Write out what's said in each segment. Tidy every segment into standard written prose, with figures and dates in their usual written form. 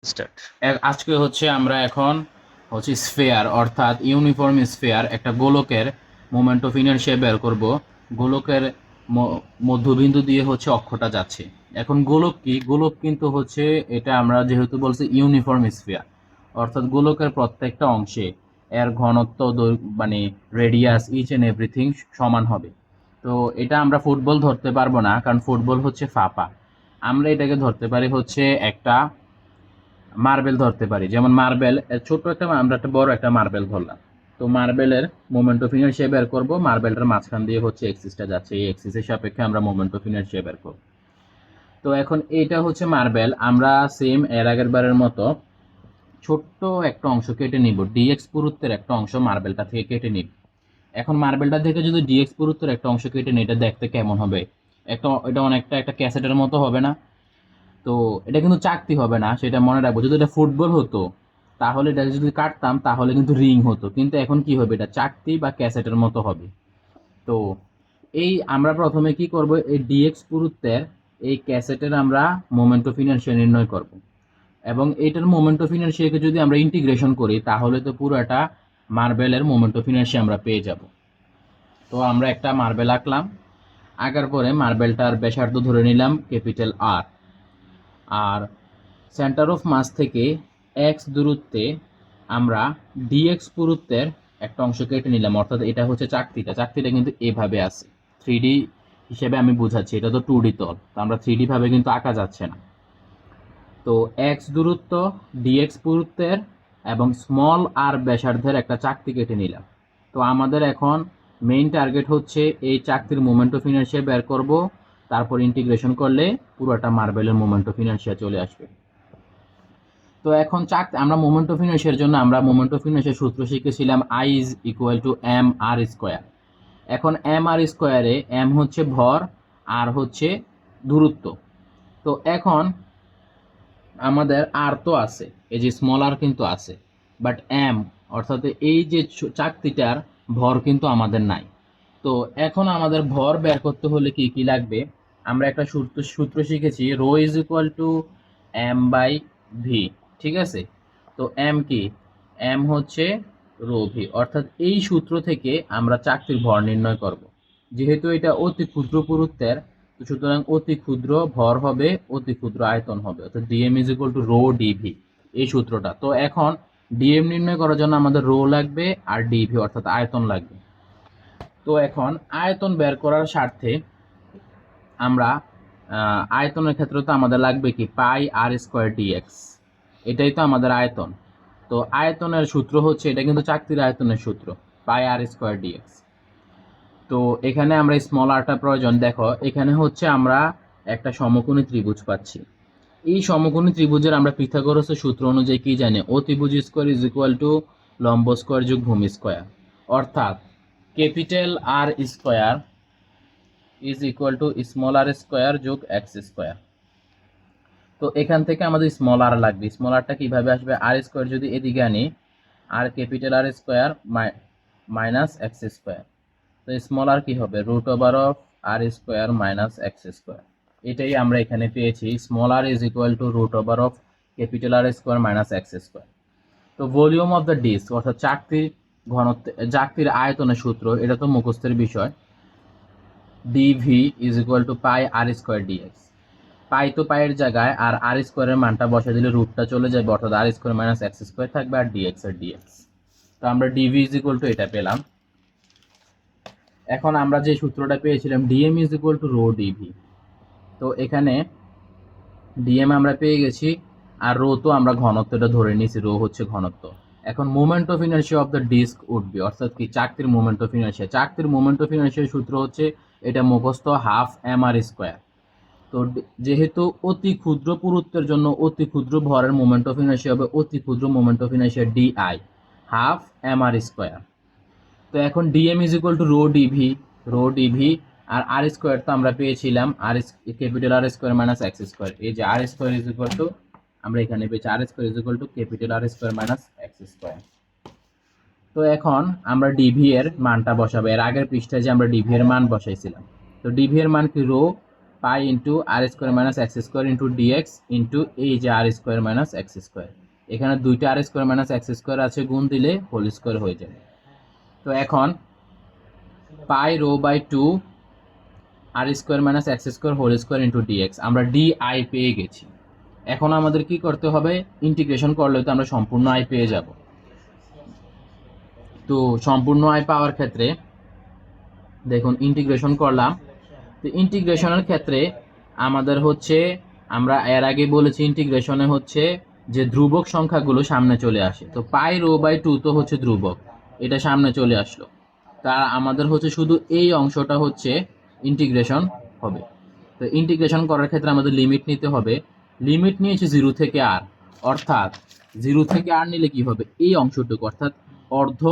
Start. আজকে হচ্ছে আমরা এখন হচ্ছে স্ফেয়ার অর্থাৎ ইউনিফর্ম স্ফেয়ার একটা গোলকের মোমেন্ট অফ ইনারশিয়া বের করব। গোলকের মধ্যবিন্দু দিয়ে হচ্ছে অক্ষটা যাচ্ছে। এখন গোলক কি? গোলক কিন্তু হচ্ছে এটা আমরা যেহেতু বলছি ইউনিফর্ম স্ফেয়ার, অর্থাৎ গোলকের প্রত্যেকটা অংশে এর ঘনত্ব মানে রেডিয়াস ইচ এন্ড এভরিথিং সমান হবে। তো এটা আমরা ফুটবল ধরতে পারবো না, কারণ ফুটবল হচ্ছে ফাঁপা। আমরা এটাকে ধরতে পারি হচ্ছে একটা মার্বেল ধরতে পারি। যেমন মার্বেল ছোট একটা, আমরা একটা বড় একটা মার্বেল ধরলাম। তো মার্বেলের মোমেন্ট অফ ইনারশিয়া বের করবো, মার্বেলটার মাঝখান দিয়ে হচ্ছে এক্সিসটা যাচ্ছে, এই এক্সিসের সাপেক্ষে আমরা মোমেন্ট অফ ইনারশিয়া বের করবো। তো এখন এইটা হচ্ছে মার্বেল, আমরা সেম এর আগের বারের মতো ছোট্ট একটা অংশ কেটে নিব, ডিএক্স পুরুত্বের একটা অংশ মার্বেলটা থেকে কেটে নিব। এখন মার্বেলটা থেকে যদি ডিএক্স পুরুত্বের একটা অংশ কেটে নিই, এটা দেখতে কেমন হবে? এটা অনেকটা একটা ক্যাসেটের মতো হবে না? তো এটা কিন্তু চাকতি হবে না, সেটা মনে রাখবো। যদি এটা ফুটবল হতো তাহলে এটা যদি কাটতাম তাহলে কিন্তু রিং হতো, কিন্তু এখন কি হবে? এটা চাকতি বা ক্যাসেটের মতো হবে। তো এই আমরা প্রথমে কি করব, এই ডিএক্স পুরুত্বের এই ক্যাসেটের আমরা মোমেন্ট অফ ইনারশিয়া নির্ণয় করব, এবং এইটার মোমেন্ট অফ ইনারশিয়াকে যদি আমরা ইন্টিগ্রেশন করি তাহলে তো পুরোটা মার্বেলের মোমেন্ট অফ ইনারশিয়া আমরা পেয়ে যাব। তো আমরা একটা মার্বেল আঁকলাম, আঁকার পরে মার্বেলটার ব্যাসার্ধ ধরে নিলাম ক্যাপিটাল আর। আর সেন্টার অফ মাস থেকে এক্স দূরত্বে আমরা ডিএক্স পুরুত্বের একটা অংশ কেটে নিলাম, অর্থাৎ এটা হচ্ছে চাকতিটা। চাকতিটা কিন্তু এভাবে আছে, 3D হিসেবে আমি বুঝাচ্ছি, এটা তো 2D তল, তো আমরা 3D ভাবে কিন্তু আঁকা যাচ্ছে না। তো এক্স দূরত্ব, ডিএক্স পুরুত্বের এবং স্মল আর ব্যাসার্ধের একটা চাকতি কেটে নিলাম। তো আমাদের এখন মেইন টার্গেট হচ্ছে এই চাকতির মোমেন্ট অফ ইনারশিয়া বের করব, তারপর ইন্টিগ্রেশন করলে পুরোটা মার্বেলের মোমেন্ট অফ ইনারশিয়া চলে আসবে। তো এখন আমরা মোমেন্ট অফ ইনারশিয়ার জন্য আমরা মোমেন্ট অফ ইনারশিয়ার সূত্র শিখেছিলাম I is equal to M R square. এখন এম আর স্কোয়ারে এম হচ্ছে ভর, আর হচ্ছে দূরত্ব। তো এখন আমাদের আর তো আছে, এই যে স্মল আর কিন্তু আছে, বাট এম অর্থাৎ এই যে চাকতিটার ভর কিন্তু আমাদের নাই। তো এখন আমাদের ভর বের করতে হলে কি কি লাগবে? আমরা একটা সূত্র সূত্র শিখেছি, rho is equal to M by V. ঠিক আছে? তো এম কি? এম হচ্ছে রো ভি, অর্থাৎ এই সূত্র থেকে আমরা চাকতির ভর নির্ণয় করব। যেহেতু এটা অতি ক্ষুদ্র পুরুত্বের, তো সুতরাং অতি ক্ষুদ্র ভর হবে, অতি ক্ষুদ্র আয়তন হবে, অর্থাৎ DM is equal to rho DV, এই সূত্রটা। তো এখন ডিএম নির্ণয় করার জন্য আমাদের রো লাগবে আর ডিভি অর্থাৎ আয়তন লাগবে। তো এখন আয়তন বের করার স্বার্থে আমরা আয়তনের ক্ষেত্রে তো আমাদের লাগবে কি? পাই আর স্কোয়ার ডিএক্স, এটাই তো আমাদের আয়তন। তো আয়তনের সূত্র হচ্ছে, এটা কিন্তু চাকতির আয়তনের সূত্র, পাই আর স্কোয়ার ডিএক্স। তো এখানে আমরা স্মল আরটা প্রয়োজন। দেখো এখানে হচ্ছে আমরা একটা সমকোণী ত্রিভুজ পাচ্ছি। এই সমকোণী ত্রিভুজের আমরা পিথাগোরাসের সূত্র অনুযায়ী কি জানি? অতিভুজ স্কোয়ার ইজ ইকুয়াল টু লম্ব স্কোয়ার যোগ ভূমি স্কোয়ার, অর্থাৎ capital R square is equal to small R square যোগ এক্স স্কোয়ার। তো এখান থেকে আমাদের স্মল আর লাগবে। স্মল আরটা কিভাবে আসবে? আর স্কোয়ার যদি এদিকে আনি, আর capital R square minus x square. তো স্মল আর কি হবে? Root over of r square minus x square. এটাই আমরা এখানে পেয়েছি, small r is equal to root over of capital R square minus x square. তো ভলিউম অফ দ্য ডিস্ক অর্থাৎ চাকতির ঘনত্ব, চাকতির আয়তনের সূত্র, এটা তো মুখস্থের বিষয়। Dv is equal to pi r square dx. Pi তো পাইয়ের জায়গায়, আর আর স্কোয়ারের মানটা বসে দিলে রুটটা চলে যাবে, অর্থাৎ আর স্কোয়ার মাইনাস এক্স স্কোয়ার থাকবে, আর ডিএক্স এর ডিএক্স। তো আমরা ডিভি ইজ ইকুয়াল টু এটা পেলাম। এখন আমরা যে সূত্রটা পেয়েছিলাম DM is equal to rho DV, তো এখানে ডিএম আমরা পেয়ে গেছি, আর রো তো আমরা ঘনত্বটা ধরে নিয়েছি, রো হচ্ছে ঘনত্ব। এখন moment of inertia of the disc উঠবে, অর্থাৎ কি? চাকতির মোমেন্ট অফ ইনার্শিয়া। চাকতির মোমেন্ট অফ ইনার্শিয়ার সূত্র হচ্ছে, এটা মুখস্থ, হাফ এম আর স্কোয়ার। তো যেহেতু অতি ক্ষুদ্র পুরুত্বের জন্য অতি ক্ষুদ্র ভরের মোমেন্ট অফ ইনার্শিয়া হবে অতি ক্ষুদ্র moment of inertia dI, half m R square. তো এখন dm is equal to rho dv, rho dv, আর আর স্কোয়ার তো আমরা পেয়েছিলাম আর capital R square minus x square. এই যে r square is equal to, আমরা এখানে পেয়েছি r square is equal to capital R square minus x square. তো এখন আমরা ডিভি এর মানটা বসাবো। এর আগের পৃষ্ঠায় যে আমরা ডিভি এর মান বসাইছিলাম, তো ডিভি এর মান কি? Rho pi into r square minus x square into dx into এই যে r square minus x square. এখানে দুইটা r square minus x square আছে, গুণ দিলে হোল স্কোয়ার হয়ে যাবে। তো এখন pi rho by 2 R square minus x square whole square into dx, আমরা ডি আই পেয়ে গেছি। এখন আমাদের কি করতে হবে, ইন্টিগ্রেশন করলে তো আমরা সম্পূর্ণ আই পেয়ে যাব। তো সম্পূর্ণ আই পাওয়ার ক্ষেত্রে দেখুন ইন্টিগ্রেশন করলাম। তো ইন্টিগ্রেশনের ক্ষেত্রে আমাদের হচ্ছে, আমরা এর আগে বলেছি ইন্টিগ্রেশনে হচ্ছে যে ধ্রুবক সংখ্যাগুলো সামনে চলে আসে। তো পাই রো বাই 2 তো হচ্ছে ধ্রুবক, এটা সামনে চলে আসলো। তা আমাদের হচ্ছে শুধু এই অংশটা হচ্ছে ইন্টিগ্রেশন হবে। তো ইন্টিগ্রেশন করার ক্ষেত্রে আমাদের লিমিট নিতে হবে। লিমিট নিয়েছে 0 থেকে আর, অর্থাৎ 0 থেকে আর নিলে কি হবে, এই অংশটুকু অর্থাৎ অর্ধ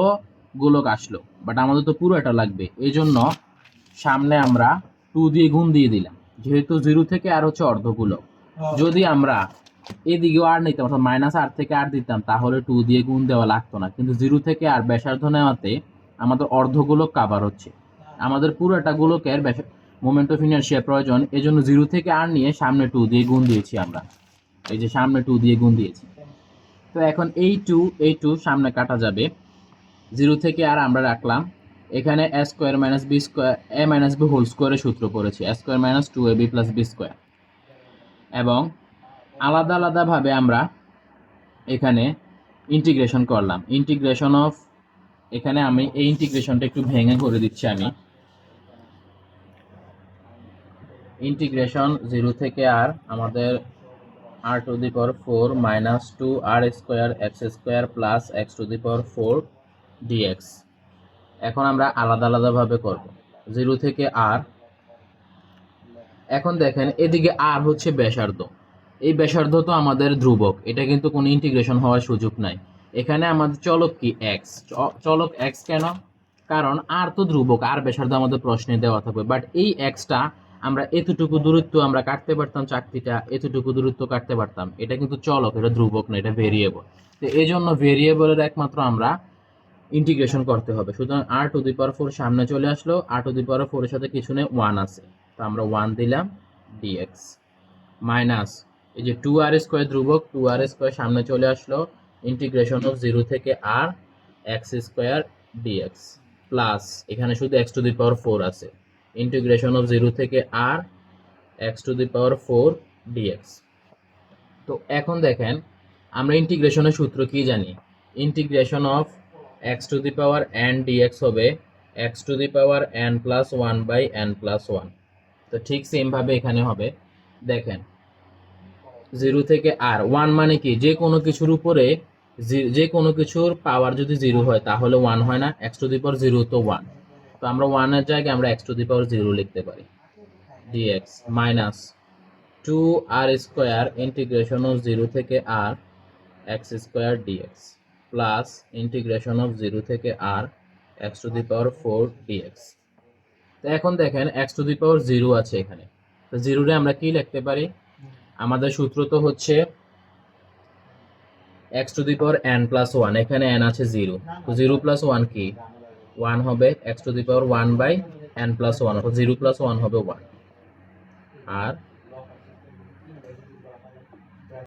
গোলক আসলো, বাট আমাদের তো পুরোটা লাগবে। এই জন্য সামনে আমরা 2 দিয়ে গুণ দিয়ে দিলাম, যেহেতু 0 থেকে আর হচ্ছে অর্ধ গোলক। যদি আমরা এদিকেও আর নিতাম অর্থাৎ মাইনাস আর থেকে আর দিতাম, তাহলে 2 দিয়ে গুণ দেওয়া লাগতো না। কিন্তু 0 থেকে আর ব্যাসার্ধ নেওয়াতে আমাদের অর্ধ গোলক কাভার হচ্ছে, আমাদের পুরোটা গোলকের মোমেন্ট অফ ইনারশিয়া প্রয়োজন। এই জন্য 0 থেকে আর নিয়ে সামনে 2 দিয়ে গুণ দিয়েছি আমরা, এই যে সামনে 2 দিয়ে গুণ দিয়েছি। তো এখন এই 2 সামনে কাটা যাবে, 0 থেকে আর আমরা রাখলাম। এখানে a square minus b square a minus b whole স্কোয়ারের সূত্র পড়েছি, a square minus 2ab plus b square. এবং আলাদা আলাদাভাবে আমরা এখানে ইন্টিগ্রেশন করলাম। ইন্টিগ্রেশন অফ, এখানে আমি এই ইন্টিগ্রেশনটা একটু ভেঙে করে দিচ্ছি আমি। ইন্টিগ্রেশন 0 থেকে আর আমাদের r to the power 4 minus 2 R square X square plus X to the power 4 DX. এখন আমরা আলাদা আলাদাভাবে করব 0 থেকে আর। এখন দেখেন এদিকে আর হচ্ছে ব্যাসার্ধ, এই ব্যাসার্ধ তো আমাদের ধ্রুবক, এটা কিন্তু কোনো ইন্টিগ্রেশন হওয়ার সুযোগ নাই। এখানে আমাদের চলক কি এক্স, চলক এক্স কেন, কারণ আর তো ধ্রুবক, আর ব্যাসার্ধ আমাদের প্রশ্নে দেওয়া থাকবে। বাট এই এক্সটা আমরা এতটুকু দূরত্ব আমরা কাটতে পারতাম, চাকতিটা এতটুকু দূরত্ব কাটতে পারতাম, এটা কিন্তু চলক, এটা ধ্রুবক না, এটা ভেরিয়েবল। তো এই জন্য ভেরিয়েবলের একমাত্র আমরা ইন্টিগ্রেশন করতে হবে। সুতরাং আর টু দি পাওয়ার 4 সামনে চলে আসলো, আর টু দি পাওয়ার 4 এর সাথে কিছু নেই, 1 আছে, তো আমরা 1 দিলাম ডিএক্স মাইনাস এই যে 2 আর স্কোয়ার ধ্রুবক, 2 আর স্কোয়ার সামনে চলে আসলো, ইন্টিগ্রেশন অফ 0 থেকে r x square dx plus এখানে শুধু এক্স টু দি পাওয়ার 4 আছে, ইন্টিগ্রেশন অফ 0 থেকে r x to the power 4 dx. তো এখন দেখেন আমরা ইন্টিগ্রেশনের সূত্র কি জানি, integration of x to the power n dx হবে x to the power n plus 1 by N plus 1। তো ঠিক সেম ভাবে এখানে হবে, দেখেন 0 থেকে আর 1 মানে কি, যে কোনো কিছুর উপরে যে কোনো কিছুর পাওয়ার যদি 0 হয় তাহলে 1 হয় না, এক্স টু দি পাওয়ার 0 তো 1, তো আমরা 1 এর জায়গায় আমরা এক্স টু দি পাওয়ার 0 লিখতে পারি dx minus 2 R square integration of 0 থেকে r x square dx plus integration of 0 থেকে r x to the power 4 dx. তো এখন দেখেন এক্স টু দি পাওয়ার 0 আছে এখানে, তো 0 রে আমরা কি লিখতে পারি, আমাদের সূত্র তো হচ্ছে x to the power n plus 1, এখানে এন আছে 0, তো 0 প্লাস 1 কি 1 হবে, x to the power 1 by N plus 1, অর্থাৎ 0 প্লাস 1 হবে 1, আর